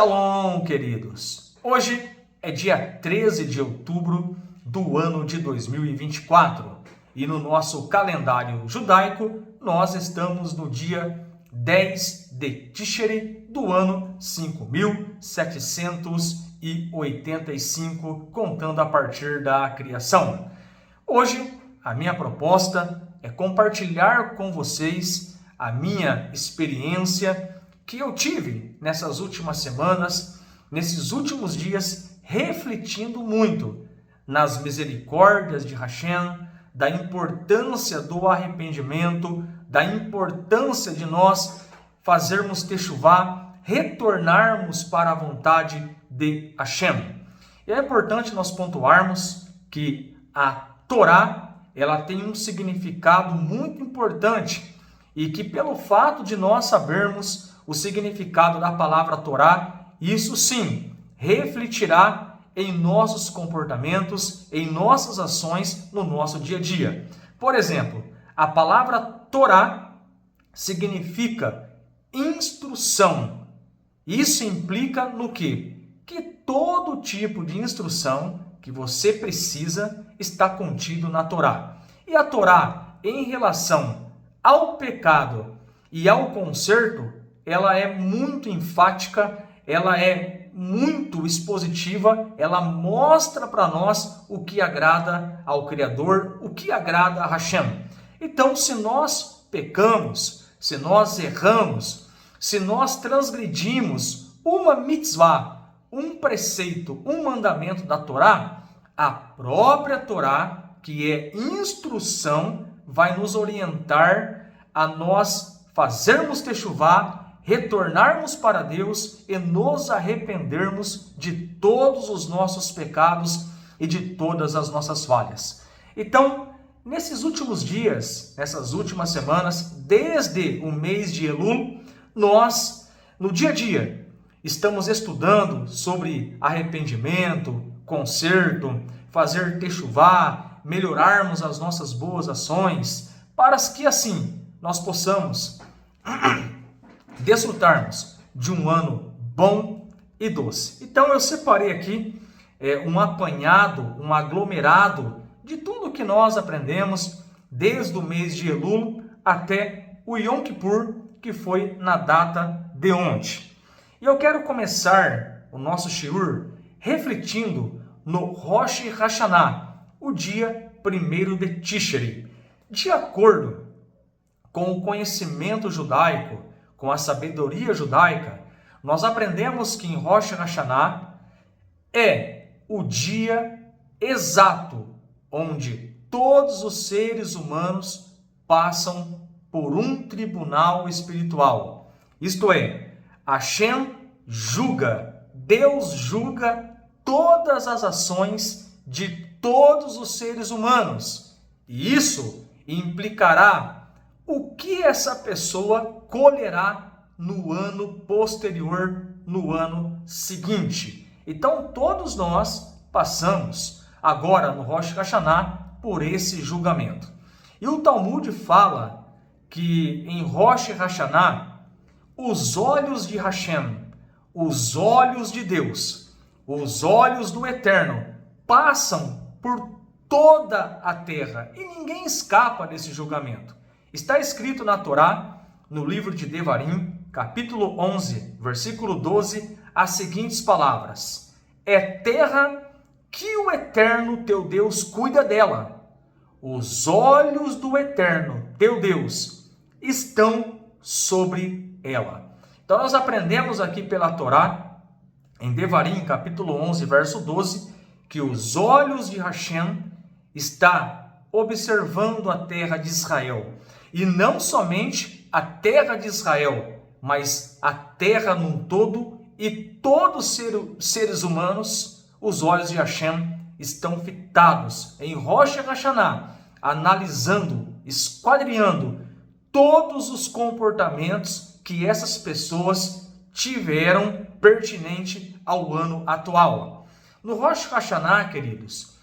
Shalom, queridos! Hoje é dia 13 de outubro do ano de 2024 e no nosso calendário judaico nós estamos no dia 10 de Tishri do ano 5785, contando a partir da criação. Hoje a minha proposta é compartilhar com vocês a minha experiência que eu tive nessas últimas semanas, nesses últimos dias, refletindo muito nas misericórdias de Hashem, da importância do arrependimento, da importância de nós fazermos techuvá, retornarmos para a vontade de Hashem. E é importante nós pontuarmos que a Torá, ela tem um significado muito importante e que pelo fato de nós sabermos o significado da palavra Torá, isso sim refletirá em nossos comportamentos, em nossas ações no nosso dia a dia. Por exemplo, a palavra Torá significa instrução. Isso implica no quê? Que todo tipo de instrução que você precisa está contido na Torá. E a Torá, em relação ao pecado e ao conserto, ela é muito enfática, ela é muito expositiva, ela mostra para nós o que agrada ao Criador, o que agrada a Hashem. Então, se nós pecamos, se nós erramos, se nós transgredimos uma mitzvah, um preceito, um mandamento da Torá, a própria Torá, que é instrução, vai nos orientar a nós fazermos techuvá, retornarmos para Deus e nos arrependermos de todos os nossos pecados e de todas as nossas falhas. Então, nesses últimos dias, nessas últimas semanas, desde o mês de Elul, nós, no dia a dia, estamos estudando sobre arrependimento, conserto, fazer techuvá, melhorarmos as nossas boas ações, para que assim nós possamos desfrutarmos de um ano bom e doce. Então eu separei aqui um apanhado, um aglomerado de tudo que nós aprendemos desde o mês de Elul até o Yom Kippur, que foi na data de ontem. E eu quero começar o nosso shiur refletindo no Rosh Hashanah, o dia 1º de Tishri. De acordo com o conhecimento judaico, com a sabedoria judaica, nós aprendemos que em Rosh Hashanah é o dia exato onde todos os seres humanos passam por um tribunal espiritual. Isto é, Hashem julga, Deus julga todas as ações de todos os seres humanos. E isso implicará o que essa pessoa colherá no ano posterior, no ano seguinte. Então, todos nós passamos agora no Rosh Hashanah por esse julgamento. E o Talmud fala que em Rosh Hashanah, os olhos de Hashem, os olhos de Deus, os olhos do Eterno, passam por toda a terra e ninguém escapa desse julgamento. Está escrito na Torá, no livro de Devarim, capítulo 11, versículo 12, as seguintes palavras: é terra que o Eterno teu Deus cuida dela. Os olhos do Eterno teu Deus estão sobre ela. Então nós aprendemos aqui pela Torá, em Devarim, capítulo 11, verso 12, que os olhos de Hashem está observando a terra de Israel. E não somente a terra de Israel, mas a terra num todo e todos os seres humanos, os olhos de Hashem estão fitados em Rosh Hashanah, analisando, esquadrinhando todos os comportamentos que essas pessoas tiveram pertinente ao ano atual. No Rosh Hashanah, queridos,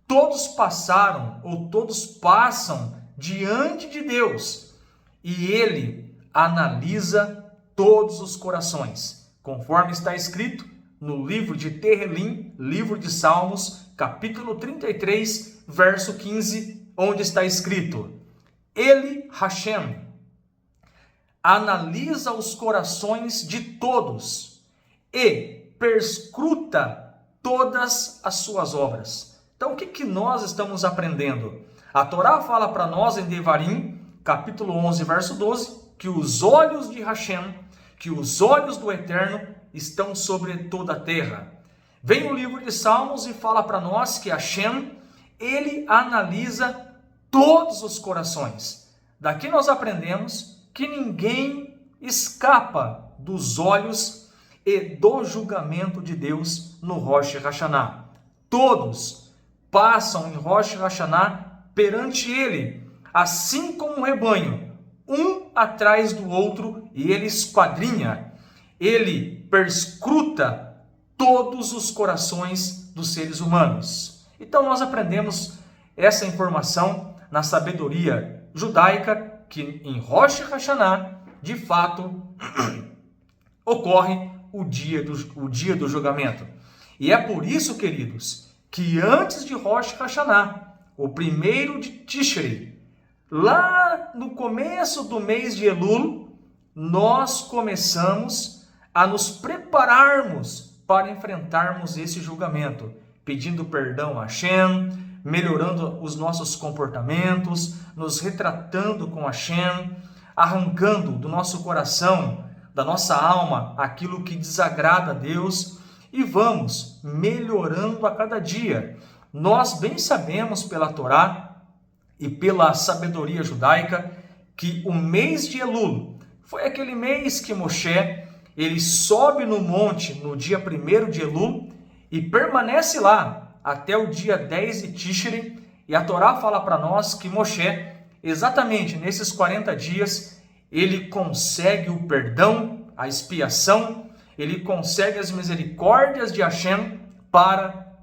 todos passaram ou todos passam diante de Deus e Ele analisa todos os corações. conforme está escrito no livro de Tehelim, livro de Salmos, capítulo 33, verso 15, onde está escrito: Ele, Hashem, analisa os corações de todos e perscruta todas as suas obras. Então, o que nós estamos aprendendo? A Torá fala para nós em Devarim, capítulo 11, verso 12, que os olhos de Hashem, que os olhos do Eterno estão sobre toda a terra. Vem o livro de Salmos e fala para nós que Hashem, ele analisa todos os corações. Daqui nós aprendemos que ninguém escapa dos olhos e do julgamento de Deus no Rosh Hashanah. Todos passam em Rosh Hashanah perante ele, assim como um rebanho, um atrás do outro, e ele esquadrinha, ele perscruta todos os corações dos seres humanos. Então nós aprendemos essa informação na sabedoria judaica, que em Rosh Hashanah, de fato, ocorre o dia do julgamento. E é por isso, queridos, que antes de Rosh Hashanah, o primeiro de Tishrei, lá no começo do mês de Elul, nós começamos a nos prepararmos para enfrentarmos esse julgamento, pedindo perdão a Hashem, melhorando os nossos comportamentos, nos retratando com Hashem, arrancando do nosso coração, da nossa alma, aquilo que desagrada a Deus, e vamos melhorando a cada dia. Nós bem sabemos pela Torá e pela sabedoria judaica que o mês de Elul foi aquele mês que Moshe ele sobe no monte no dia 1º de Elul e permanece lá até o dia 10 de Tishrei, e a Torá fala para nós que Moshe, exatamente nesses 40 dias, ele consegue o perdão, a expiação, ele consegue as misericórdias de Hashem para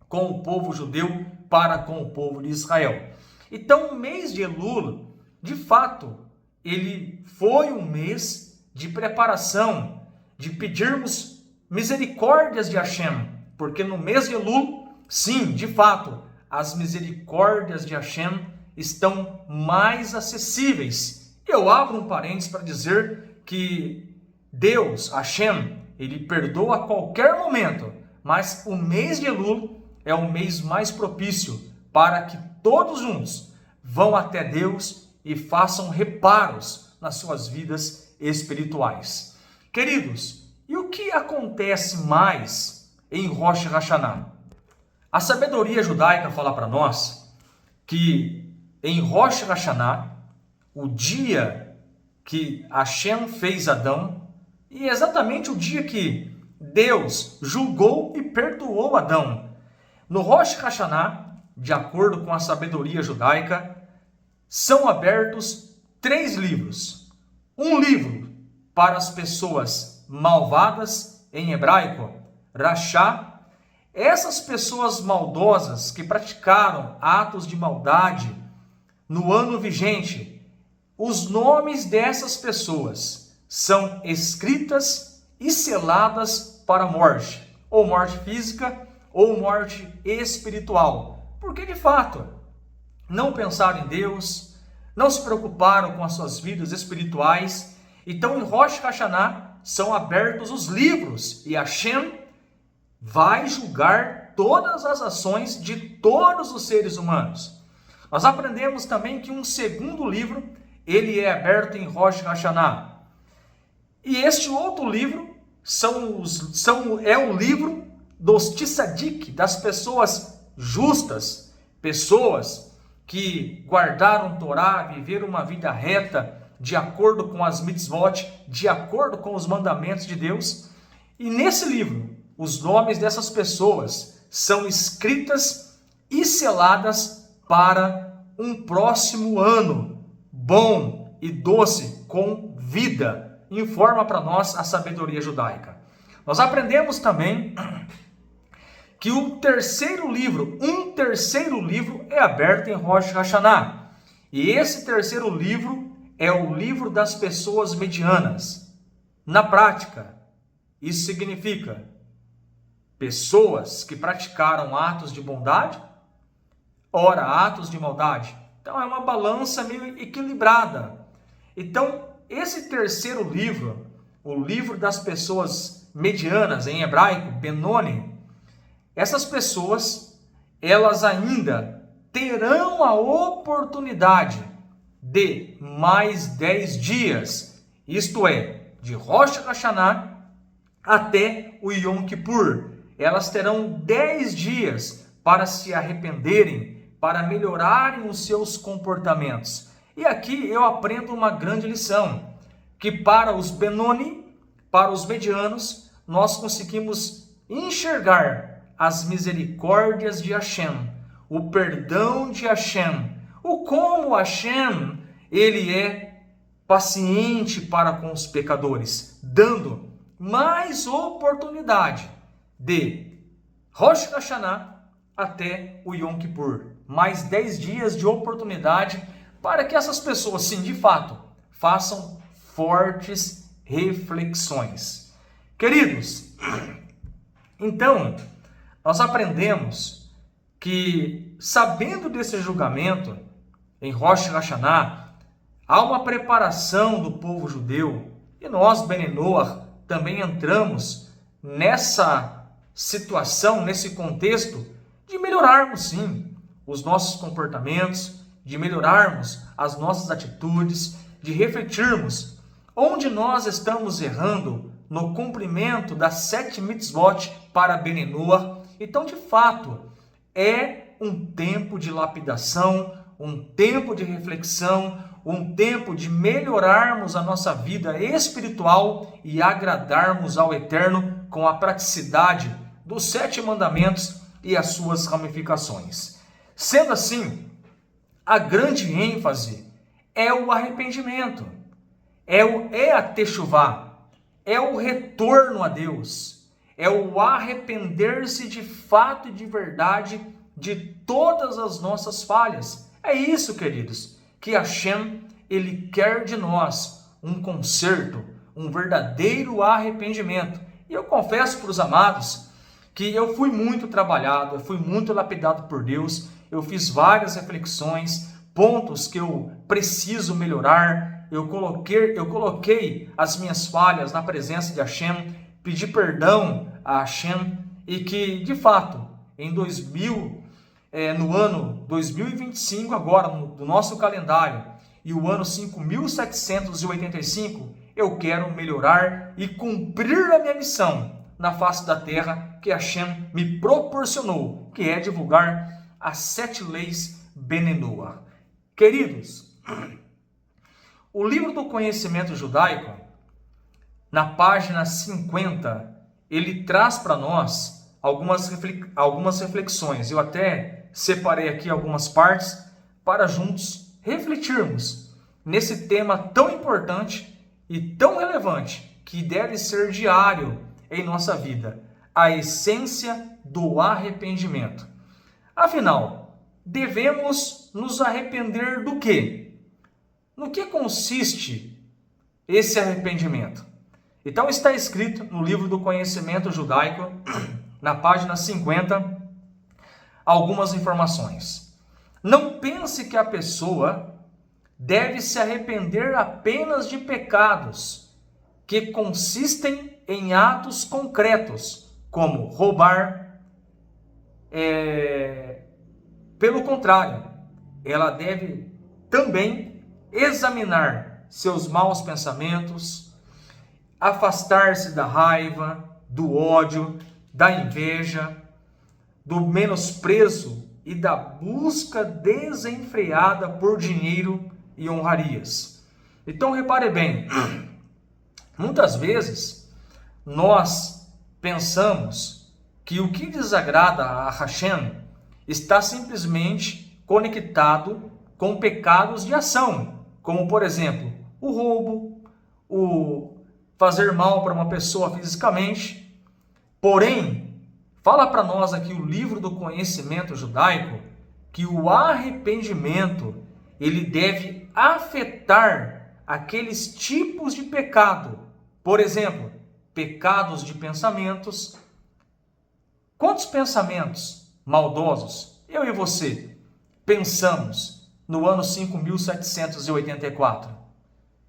com o povo judeu, para com o povo de Israel. Então, o mês de Elul, de fato, ele foi um mês de preparação, de pedirmos misericórdias de Hashem, porque no mês de Elul, sim, de fato, as misericórdias de Hashem estão mais acessíveis. Eu abro um parênteses para dizer que Deus, Hashem, ele perdoa a qualquer momento, mas o mês de Elul é o mês mais propício para que todos juntos vão até Deus e façam reparos nas suas vidas espirituais. Queridos, e o que acontece mais em Rosh Hashanah? A sabedoria judaica fala para nós que em Rosh Hashanah, o dia que Hashem fez Adão, e exatamente o dia que Deus julgou e perdoou Adão, no Rosh Hashanah, de acordo com a sabedoria judaica, são abertos 3 livros. Um livro para as pessoas malvadas, em hebraico, Rashá. Essas pessoas maldosas que praticaram atos de maldade no ano vigente, os nomes dessas pessoas são escritas e seladas para a morte, ou morte física, ou morte espiritual, porque de fato não pensaram em Deus, não se preocuparam com as suas vidas espirituais. Então em Rosh Hashanah são abertos os livros e Hashem vai julgar todas as ações de todos os seres humanos. Nós aprendemos também que um segundo livro ele é aberto em Rosh Hashanah, e este outro livro é o livro dos tzadik, das pessoas justas, pessoas que guardaram Torá, viveram uma vida reta, de acordo com as mitzvot, de acordo com os mandamentos de Deus. E nesse livro, os nomes dessas pessoas são escritas e seladas para um próximo ano bom e doce, com vida, informa para nós a sabedoria judaica. Nós aprendemos também que um terceiro livro é aberto em Rosh Hashanah. E esse terceiro livro é o livro das pessoas medianas. Na prática, Isso significa pessoas que praticaram atos de bondade, ora atos de maldade. Então é uma balança meio equilibrada. Então, esse terceiro livro, o livro das pessoas medianas, em hebraico, Benoni, essas pessoas, elas ainda terão a oportunidade de mais 10 dias, isto é, de Rosh Hashanah até o Yom Kippur. Elas terão 10 dias para se arrependerem, para melhorarem os seus comportamentos. E aqui eu aprendo uma grande lição, que para os Benoni, para os medianos, nós conseguimos enxergar as misericórdias de Hashem, o perdão de Hashem, o como Hashem, ele é paciente para com os pecadores, dando mais oportunidade de Rosh Hashanah até o Yom Kippur. Mais 10 dias de oportunidade para que essas pessoas, sim, de fato, façam fortes reflexões. Queridos, então, nós aprendemos que, sabendo desse julgamento, em Rosh Hashanah, há uma preparação do povo judeu, e nós, Bene Noach, também entramos nessa situação, nesse contexto, de melhorarmos, sim, os nossos comportamentos, de melhorarmos as nossas atitudes, de refletirmos onde nós estamos errando no cumprimento das 7 mitzvot para Bene Noach. Então, de fato, é um tempo de lapidação, um tempo de reflexão, um tempo de melhorarmos a nossa vida espiritual e agradarmos ao Eterno com a praticidade dos 7 mandamentos e as suas ramificações. Sendo assim, a grande ênfase é o arrependimento, é a techuvá, é o retorno a Deus, é o arrepender-se de fato e de verdade de todas as nossas falhas. É isso, queridos, que Hashem, ele quer de nós, um conserto, um verdadeiro arrependimento. E eu confesso para os amados que eu fui muito trabalhado, eu fui muito lapidado por Deus, eu fiz várias reflexões, pontos que eu preciso melhorar, eu coloquei as minhas falhas na presença de Hashem, pedi perdão a Hashem, e que, de fato, no ano 2025, agora, do nosso calendário, e o ano 5785, eu quero melhorar e cumprir a minha missão na face da terra que Hashem me proporcionou, que é divulgar as 7 leis Bene Noach. Queridos, o livro do conhecimento judaico, na página 50, ele traz para nós algumas reflexões. Eu até separei aqui algumas partes para juntos refletirmos nesse tema tão importante e tão relevante que deve ser diário em nossa vida, a essência do arrependimento. Afinal, devemos nos arrepender do quê? No que consiste esse arrependimento? Então está escrito no livro do conhecimento judaico, na página 50, algumas informações. Não pense que a pessoa deve se arrepender apenas de pecados que consistem em atos concretos, como roubar. Pelo contrário, ela deve também examinar seus maus pensamentos, afastar-se da raiva, do ódio, da inveja, do menosprezo e da busca desenfreada por dinheiro e honrarias. Então repare bem, muitas vezes nós pensamos que o que desagrada a Hashem está simplesmente conectado com pecados de ação, como por exemplo, o roubo, o fazer mal para uma pessoa fisicamente. Porém, fala para nós aqui o livro do conhecimento judaico que o arrependimento ele deve afetar aqueles tipos de pecado. Por exemplo, pecados de pensamentos. Quantos pensamentos maldosos eu e você pensamos no ano 5784?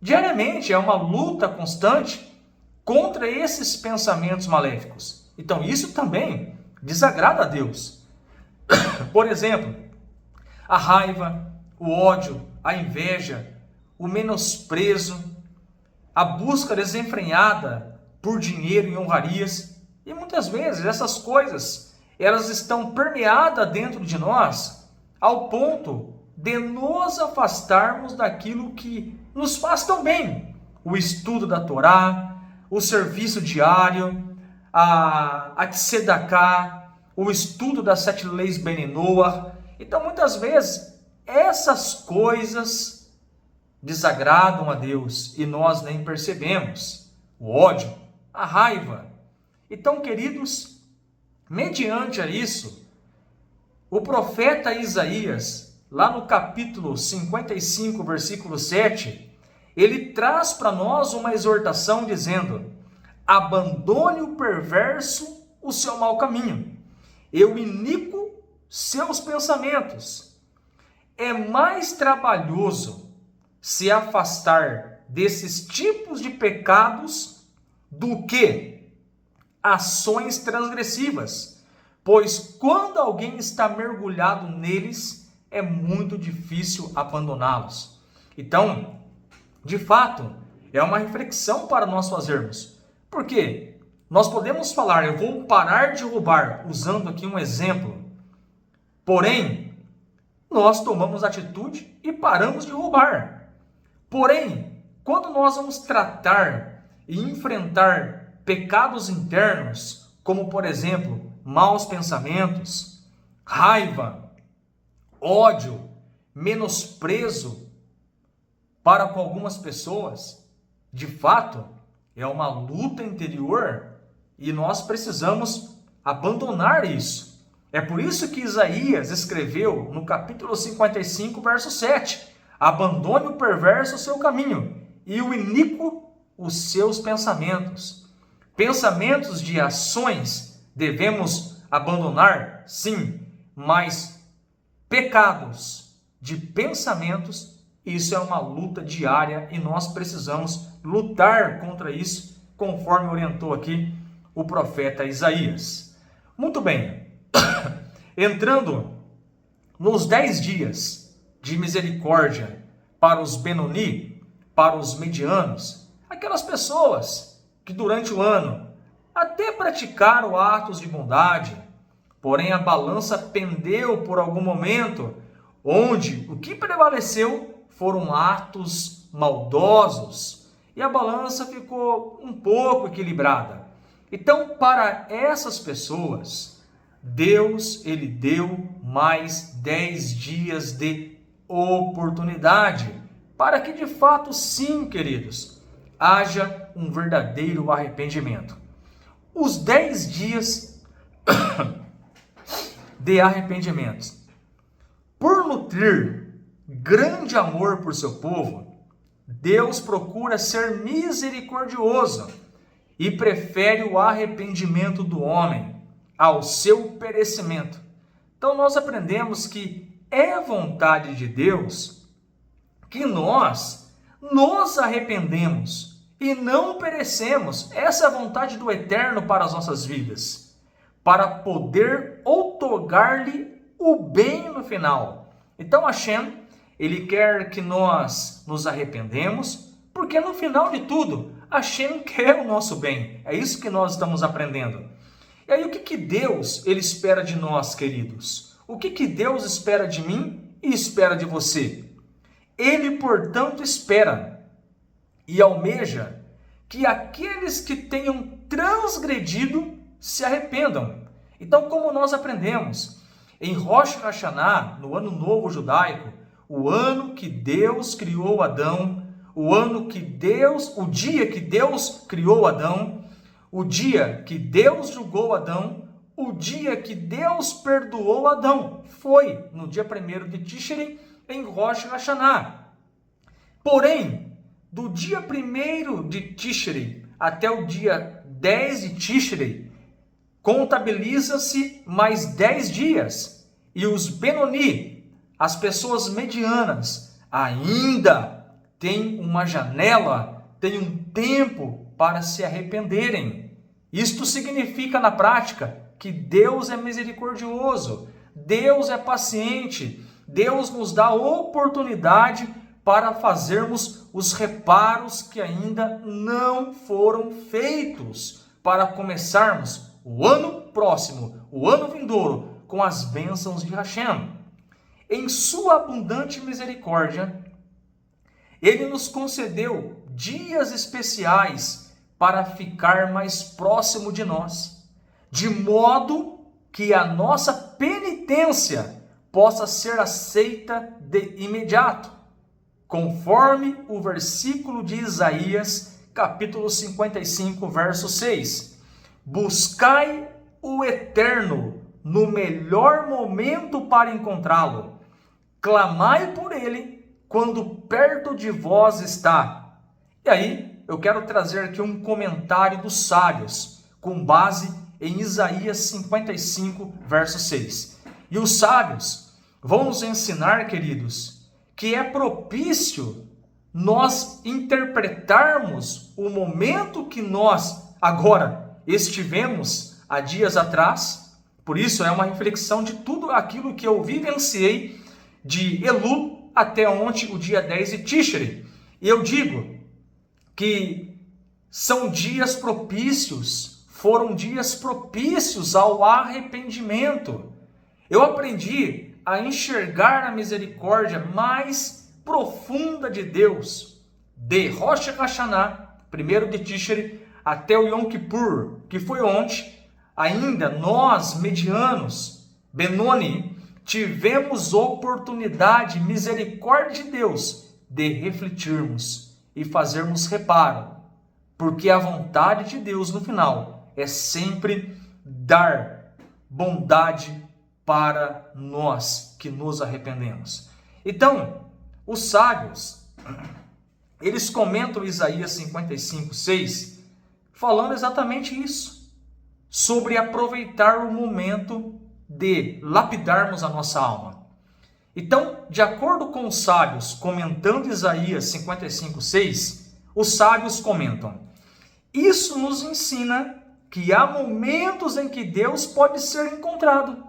Diariamente é uma luta constante contra esses pensamentos maléficos. Então isso também desagrada a Deus. Por exemplo, a raiva, o ódio, a inveja, o menosprezo, a busca desenfreada por dinheiro e honrarias. E muitas vezes essas coisas, elas estão permeadas dentro de nós ao ponto de nos afastarmos daquilo que nos faz tão bem. O estudo da Torá, o serviço diário, a Tzedaká, o estudo das 7 leis Ben-Noach. Então, muitas vezes, essas coisas desagradam a Deus e nós nem percebemos. O ódio, a raiva. Então, queridos, mediante a isso, o profeta Isaías, lá no capítulo 55, versículo 7, ele traz para nós uma exortação dizendo: abandone o perverso o seu mau caminho, e o iníquo seus pensamentos. É mais trabalhoso se afastar desses tipos de pecados do que ações transgressivas, pois quando alguém está mergulhado neles, é muito difícil abandoná-los. Então, de fato, é uma reflexão para nós fazermos. Por quê? Nós podemos falar, eu vou parar de roubar, usando aqui um exemplo. Porém, nós tomamos atitude e paramos de roubar. Porém, quando nós vamos tratar e enfrentar pecados internos, como por exemplo, maus pensamentos, raiva, ódio, menosprezo para com algumas pessoas, de fato, é uma luta interior e nós precisamos abandonar isso. É por isso que Isaías escreveu no capítulo 55, verso 7, abandone o perverso o seu caminho e o iníquo os seus pensamentos. Pensamentos de ações devemos abandonar? Sim, mas pecados de pensamentos, isso é uma luta diária e nós precisamos lutar contra isso, conforme orientou aqui o profeta Isaías. Muito bem, entrando nos 10 dias de misericórdia para os Benoni, para os medianos, aquelas pessoas que durante o ano até praticaram atos de bondade, porém a balança pendeu por algum momento, onde o que prevaleceu foram atos maldosos e a balança ficou um pouco equilibrada. Então, para essas pessoas, Deus, ele deu mais 10 dias de oportunidade para que de fato, sim, queridos, haja um verdadeiro arrependimento. Os 10 dias de arrependimento. Por nutrir grande amor por seu povo, Deus procura ser misericordioso e prefere o arrependimento do homem ao seu perecimento. Então nós aprendemos que é vontade de Deus que nós nos arrependemos e não perecemos. Essa é a vontade do Eterno para as nossas vidas, para poder outorgar-lhe o bem no final. Então Hashem, ele quer que nós nos arrependemos, porque no final de tudo, Hashem quer o nosso bem. É isso que nós estamos aprendendo. E aí o que Deus ele espera de nós, queridos? O que Deus espera de mim e espera de você? Ele, portanto, espera e almeja que aqueles que tenham transgredido se arrependam. Então, como nós aprendemos, em Rosh Hashanah, no Ano Novo Judaico, o ano que Deus criou Adão, o dia que Deus criou Adão, o dia que Deus julgou Adão, o dia que Deus perdoou Adão, foi no dia 1º de Tishrei, em Rosh Hashanah. Porém, do dia 1º de Tishrei até o dia 10 de Tishrei, contabiliza-se mais 10 dias. E os Benoni, as pessoas medianas, ainda têm uma janela, têm um tempo para se arrependerem. Isto significa na prática que Deus é misericordioso, Deus é paciente, Deus nos dá oportunidade para fazermos os reparos que ainda não foram feitos, para começarmos o ano próximo, o ano vindouro, com as bênçãos de Hashem. Em sua abundante misericórdia, Ele nos concedeu dias especiais para ficar mais próximo de nós, de modo que a nossa penitência possa ser aceita de imediato, conforme o versículo de Isaías, capítulo 55, verso 6. Buscai o Eterno no melhor momento para encontrá-lo. Clamai por ele quando perto de vós está. E aí, eu quero trazer aqui um comentário dos sábios, com base em Isaías 55, verso 6. E os sábios vão nos ensinar, queridos, que é propício nós interpretarmos o momento que nós agora estivemos há dias atrás. Por isso é uma reflexão de tudo aquilo que eu vivenciei de Elul até ontem, o dia 10 de Tishrei. E eu digo que são dias propícios, foram dias propícios ao arrependimento. Eu aprendi a enxergar a misericórdia mais profunda de Deus, de Rosh Hashanah, 1º de Tishrei, até o Yom Kippur, que foi ontem. Ainda nós, medianos, Benoni, tivemos oportunidade, misericórdia de Deus, de refletirmos e fazermos reparo, porque a vontade de Deus no final é sempre dar bondade para nós que nos arrependemos. Então, os sábios, eles comentam Isaías 55, 6, falando exatamente isso, sobre aproveitar o momento de lapidarmos a nossa alma. Então, de acordo com os sábios, comentando Isaías 55, 6, os sábios comentam: isso nos ensina que há momentos em que Deus pode ser encontrado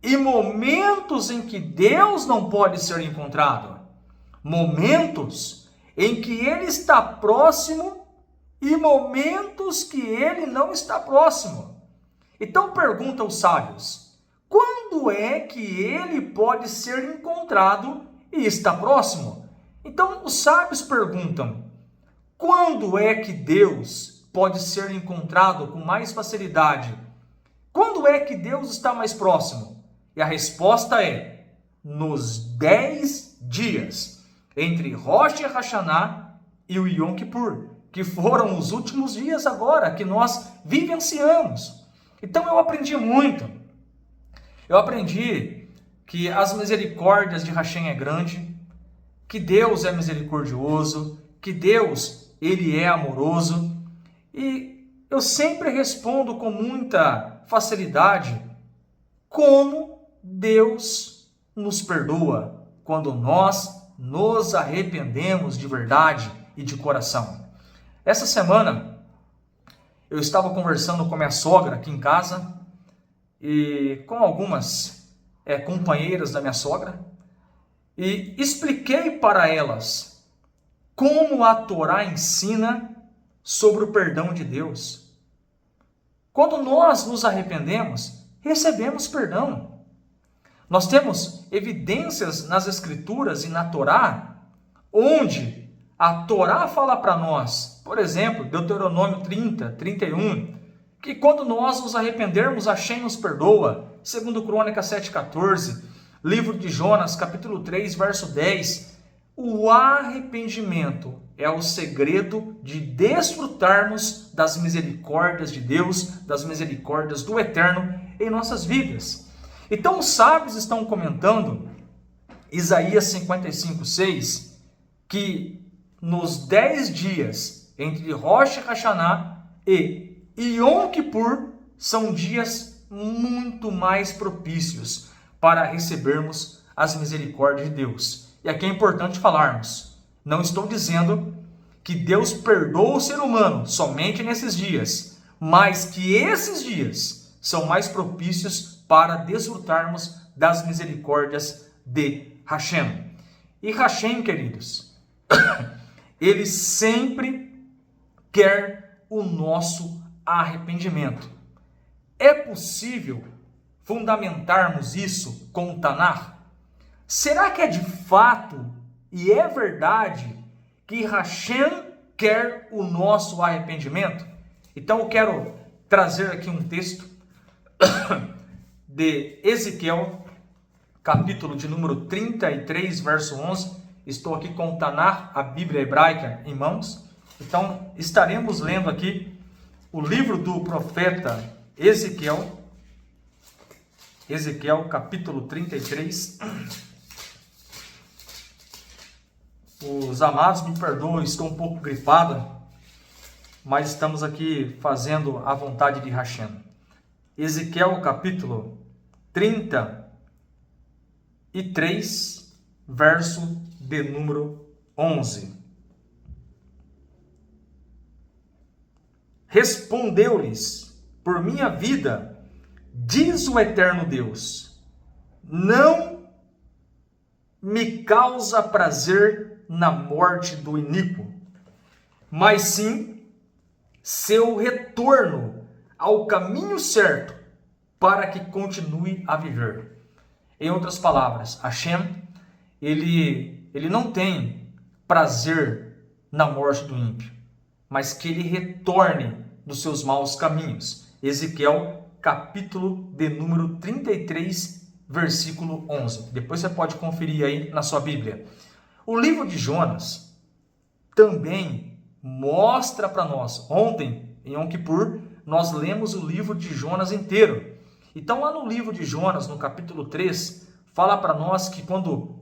e momentos em que Deus não pode ser encontrado. Momentos em que Ele está próximo e momentos que Ele não está próximo. Então pergunta aos sábios: quando é que Ele pode ser encontrado e está próximo? Então os sábios perguntam: quando é que Deus pode ser encontrado com mais facilidade? Quando é que Deus está mais próximo? E a resposta é: nos 10 dias entre Rosh Hashanah e o Yom Kippur, que foram os últimos dias agora que nós vivenciamos. Então eu aprendi muito. Eu aprendi que as misericórdias de Hashem é grande, que Deus é misericordioso, que Deus, Ele é amoroso. E eu sempre respondo com muita facilidade como Deus nos perdoa quando nós nos arrependemos de verdade e de coração. Essa semana eu estava conversando com minha sogra aqui em casa e com algumas companheiras da minha sogra e expliquei para elas como a Torá ensina sobre o perdão de Deus. Quando nós nos arrependemos, recebemos perdão. Nós temos evidências nas Escrituras e na Torá, onde a Torá fala para nós, por exemplo, Deuteronômio 30, 31, que quando nós nos arrependermos, Hashem nos perdoa. 2 Crônicas 7,14, livro de Jonas, capítulo 3, verso 10. O arrependimento é o segredo de desfrutarmos das misericórdias de Deus, das misericórdias do Eterno em nossas vidas. Então os sábios estão comentando, Isaías 55, 6, que nos 10 dias entre Rosh Hashanah e e Yom Kippur são dias muito mais propícios para recebermos as misericórdias de Deus. E aqui é importante falarmos, não estou dizendo que Deus perdoa o ser humano somente nesses dias, mas que esses dias são mais propícios para desfrutarmos das misericórdias de Hashem. E Hashem, queridos, ele sempre quer o nosso arrependimento. É possível fundamentarmos isso com o Tanar? Será que é de fato e é verdade que Hashem quer o nosso arrependimento? Então eu quero trazer aqui um texto de Ezequiel, capítulo de número 33, verso 11. Estou aqui com o Tanar, a Bíblia hebraica, em mãos. Então estaremos lendo aqui o livro do profeta Ezequiel, capítulo 33. Os amados me perdoem, estou um pouco gripado, mas estamos aqui fazendo a vontade de Hashem. Ezequiel, capítulo 33, verso de número 11. Respondeu-lhes: por minha vida, diz o eterno Deus, não me causa prazer na morte do iníquo, mas sim seu retorno ao caminho certo para que continue a viver. Em outras palavras, Hashem, ele não tem prazer na morte do ímpio, mas que ele retorne dos seus maus caminhos. Ezequiel, capítulo de número 33, versículo 11. Depois você pode conferir aí na sua Bíblia. O livro de Jonas também mostra para nós. Ontem, em Yom Kippur, nós lemos o livro de Jonas inteiro. Então, lá no livro de Jonas, no capítulo 3, fala para nós que quando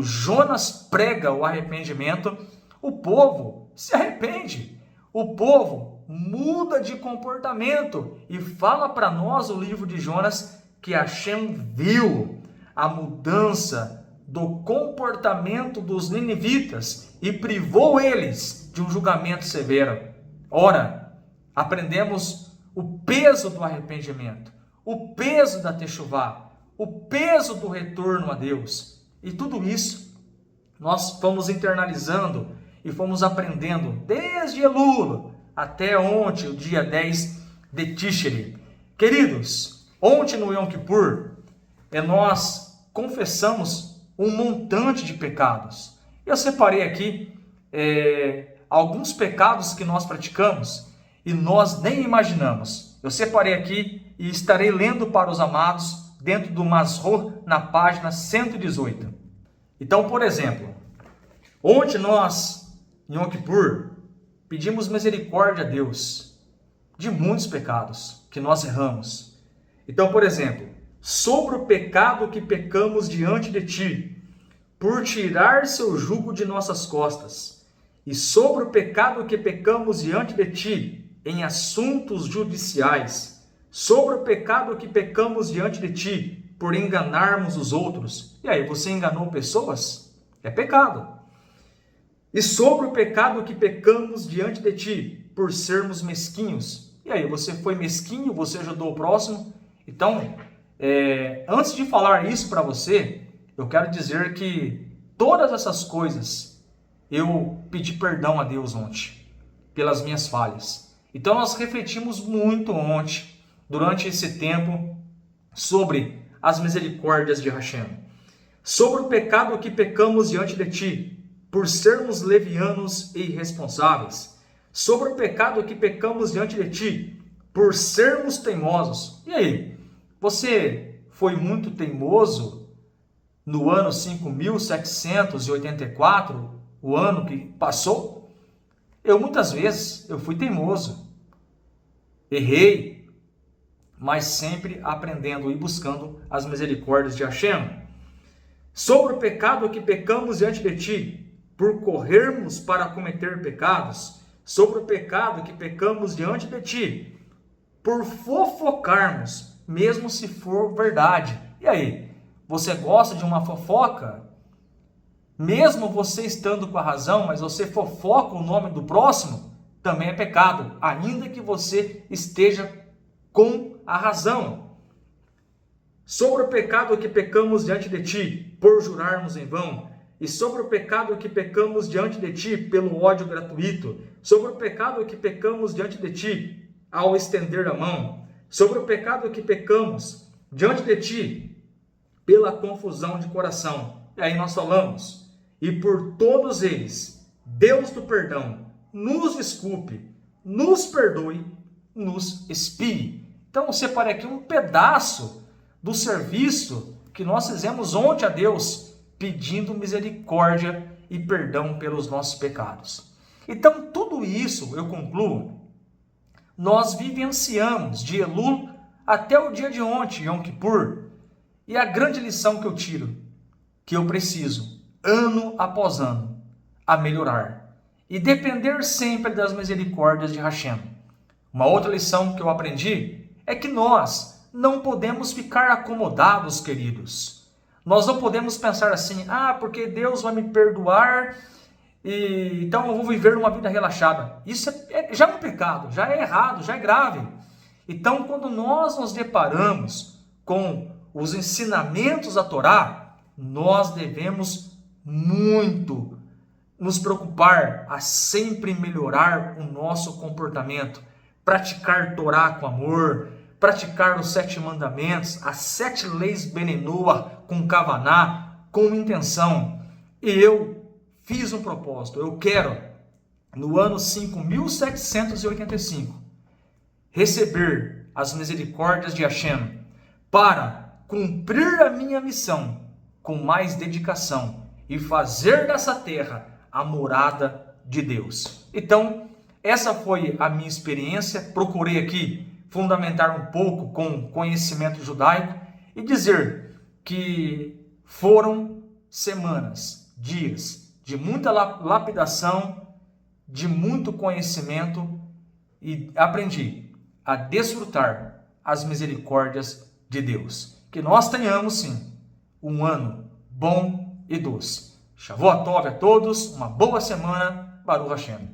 Jonas prega o arrependimento, o povo se arrepende. O povo muda de comportamento. E fala para nós o livro de Jonas que Hashem viu a mudança do comportamento dos ninivitas e privou eles de um julgamento severo. Ora, aprendemos o peso do arrependimento, o peso da techuvá, o peso do retorno a Deus. E tudo isso nós fomos internalizando e fomos aprendendo desde Elul até ontem, o dia 10 de Tishri. Queridos, ontem no Yom Kippur, nós confessamos um montante de pecados. Eu separei aqui alguns pecados que nós praticamos e nós nem imaginamos. Eu separei aqui e estarei lendo para os amados dentro do Masro, na página 118. Então, por exemplo, ontem nós, em Yom Kippur, pedimos misericórdia a Deus de muitos pecados que nós erramos. Então, por exemplo, sobre o pecado que pecamos diante de ti, por tirar seu jugo de nossas costas, e sobre o pecado que pecamos diante de ti em assuntos judiciais, sobre o pecado que pecamos diante de ti por enganarmos os outros. E aí, você enganou pessoas? É pecado. E sobre o pecado que pecamos diante de ti por sermos mesquinhos. E aí, você foi mesquinho, você ajudou o próximo. Então, antes de falar isso para você, eu quero dizer que todas essas coisas eu pedi perdão a Deus ontem, pelas minhas falhas. Então, nós refletimos muito ontem, durante esse tempo, sobre as misericórdias de Hashem. Sobre o pecado que pecamos diante de ti, por sermos levianos e irresponsáveis. Sobre o pecado que pecamos diante de ti, por sermos teimosos. E aí, você foi muito teimoso no ano 5.784, o ano que passou? Muitas vezes, eu fui teimoso. Errei, mas sempre aprendendo e buscando as misericórdias de Hashem. Sobre o pecado que pecamos diante de ti, por corrermos para cometer pecados, sobre o pecado que pecamos diante de ti, por fofocarmos, mesmo se for verdade. E aí, você gosta de uma fofoca? Mesmo você estando com a razão, mas você fofoca o nome do próximo, também é pecado, ainda que você esteja com a razão. Sobre o pecado que pecamos diante de ti, por jurarmos em vão, e sobre o pecado que pecamos diante de ti, pelo ódio gratuito, sobre o pecado que pecamos diante de ti, ao estender a mão, sobre o pecado que pecamos diante de ti, pela confusão de coração. E aí nós falamos, e por todos eles, Deus do perdão, nos desculpe, nos perdoe, nos expie. Então eu separei aqui um pedaço do serviço que nós fizemos ontem a Deus, pedindo misericórdia e perdão pelos nossos pecados. Então tudo isso, eu concluo, nós vivenciamos de Elul até o dia de ontem, Yom Kippur, e a grande lição que eu tiro, que eu preciso, ano após ano, a melhorar e depender sempre das misericórdias de Hashem. Uma outra lição que eu aprendi é que nós não podemos ficar acomodados, queridos. Nós não podemos pensar assim, porque Deus vai me perdoar, e então eu vou viver uma vida relaxada. Isso já é um pecado, já é errado, já é grave. Então, quando nós nos deparamos com os ensinamentos da Torá, nós devemos muito nos preocupar a sempre melhorar o nosso comportamento, praticar Torá com amor, praticar os 7 mandamentos, as 7 leis Benenoah com Kavaná, com intenção. E eu fiz um propósito, eu quero, no ano 5785, receber as misericórdias de Hashem para cumprir a minha missão com mais dedicação e fazer dessa terra a morada de Deus. Então, essa foi a minha experiência. Procurei aqui fundamentar um pouco com conhecimento judaico e dizer que foram semanas, dias de muita lapidação, de muito conhecimento, e aprendi a desfrutar as misericórdias de Deus. Que nós tenhamos, sim, um ano bom e doce. Shavuot Tov a todos, uma boa semana, Baruch Hashem.